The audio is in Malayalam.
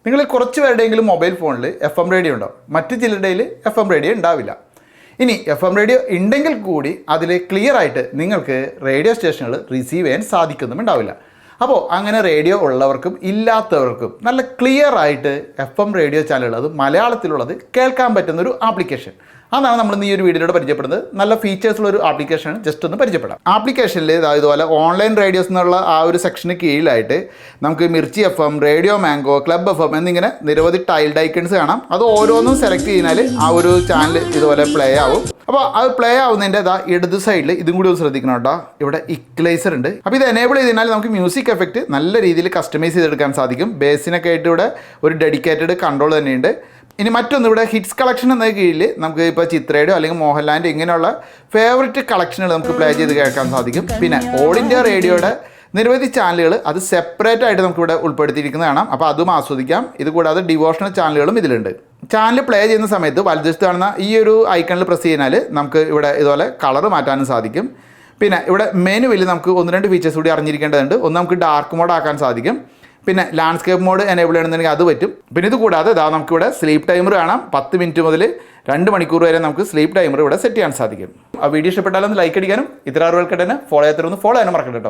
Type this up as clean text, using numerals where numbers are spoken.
നിങ്ങളിൽ കുറച്ച് പേരുടെയെങ്കിലും മൊബൈൽ ഫോണിൽ FM റേഡിയോ ഉണ്ടാവും, മറ്റു ചിലരുടെയിൽ FM റേഡിയോ ഉണ്ടാവില്ല. ഇനി FM റേഡിയോ ഉണ്ടെങ്കിൽ കൂടി അതിൽ ക്ലിയർ ആയിട്ട് നിങ്ങൾക്ക് റേഡിയോ സ്റ്റേഷനുകൾ റിസീവ് ചെയ്യാൻ സാധിക്കുന്നുണ്ടാവില്ല. അപ്പോൾ അങ്ങനെ റേഡിയോ ഉള്ളവർക്കും ഇല്ലാത്തവർക്കും നല്ല ക്ലിയർ ആയിട്ട് FM റേഡിയോ ചാനലുകൾ, അത് മലയാളത്തിലുള്ളത് കേൾക്കാൻ പറ്റുന്നൊരു ആപ്ലിക്കേഷൻ, അതാണ് നമ്മൾ ഈ ഒരു വീഡിയോയിലൂടെ പരിചയപ്പെടുന്നത്. നല്ല ഫീച്ചേഴ്സുള്ളൊരു ആപ്ലിക്കേഷനാണ്, ജസ്റ്റ് ഒന്ന് പരിചയപ്പെടാം. ആപ്ലിക്കേഷനിൽ ഇതുപോലെ ഓൺലൈൻ റേഡിയോസ് എന്നുള്ള ആ ഒരു സെക്ഷന് കീഴിലായിട്ട് നമുക്ക് Mirchi FM, radio mango, club FM എന്നിങ്ങനെ നിരവധി ടൈൽഡ് ഐക്കൺസ് കാണാം. അത് ഓരോന്നും സെലക്ട് ചെയ്താൽ ആ ഒരു ചാനൽ ഇതുപോലെ പ്ലേ ആവും. അപ്പോൾ അത് പ്ലേ ആവുന്നതിൻ്റെ ഇടത് സൈഡിൽ ഇതും കൂടി ഒന്ന് ശ്രദ്ധിക്കണം കേട്ടോ, ഇവിടെ ഇക്വലൈസർ ഉണ്ട്. അപ്പോൾ ഇത് എനേബിൾ ചെയ്തതിനാൽ നമുക്ക് മ്യൂസിക് എഫക്റ്റ് നല്ല രീതിയിൽ കസ്റ്റമൈസ് ചെയ്തെടുക്കാൻ സാധിക്കും. ബേസിനൊക്കെ ആയിട്ട് ഇവിടെ ഒരു ഡെഡിക്കേറ്റഡ് കൺട്രോൾ തന്നെയുണ്ട്. ഇനി മറ്റൊന്ന്, ഇവിടെ ഹിറ്റ്സ് കളക്ഷൻ എന്ന കീഴിൽ നമുക്ക് ഇപ്പോൾ ചിത്രയുടെയോ അല്ലെങ്കിൽ മോഹൻലാലിൻ്റെ ഇങ്ങനെയുള്ള ഫേവററ്റ് കളക്ഷനുകൾ നമുക്ക് പ്ലേ ചെയ്ത് കേൾക്കാൻ സാധിക്കും. പിന്നെ ഓൾ ഇന്ത്യ റേഡിയോയുടെ നിരവധി ചാനലുകൾ അത് സെപ്പറേറ്റ് ആയിട്ട് നമുക്കിവിടെ ഉൾപ്പെടുത്തിയിരിക്കുന്നത് കാണാം. അപ്പോൾ അതും ആസ്വദിക്കാം. ഇതുകൂടാതെ ഡിവോഷണൽ ചാനലുകളും ഇതിലുണ്ട്. ചാനൽ പ്ലേ ചെയ്യുന്ന സമയത്ത് വലതുവശത്ത് കാണുന്ന ഈ ഒരു ഐക്കണിൽ പ്രസ് ചെയ്താൽ നമുക്ക് ഇവിടെ ഇതുപോലെ കളർ മാറ്റാനും സാധിക്കും. പിന്നെ ഇവിടെ മെനുവിൽ നമുക്ക് 1-2 ഫീച്ചേഴ്സ് കൂടി അറിഞ്ഞിരിക്കേണ്ടതുണ്ട്. ഒന്ന്, നമുക്ക് ഡാർക്ക് മോഡ് ആക്കാൻ സാധിക്കും. പിന്നെ ലാൻഡ്സ്കേപ്പ് മോഡ് എനേബിൾ ചെയ്യണമെന്നുണ്ടെങ്കിൽ അത് പറ്റും. പിന്നെ ഇത് കൂടാതെ നമുക്കിവിടെ സ്ലീപ്പ് ടൈമർ കാണാം. 10 മിനിറ്റ് മുതൽ 2 മണിക്കൂർ വരെ നമുക്ക് സ്ലീപ്പ് ടൈമർ ഇവിടെ സെറ്റ് ചെയ്യാൻ സാധിക്കും. ആ വീഡിയോ ഇഷ്ടപ്പെട്ടാലൊന്ന് ലൈക്ക് അടിക്കാനും ഇത്തരം അറിവുകൾക്ക് തന്നെ ഫോളോ ചെയ്യാത്തവരൊന്ന് ഫോളോ ചെയ്യാനും മറക്കണ്ട കേട്ടോ.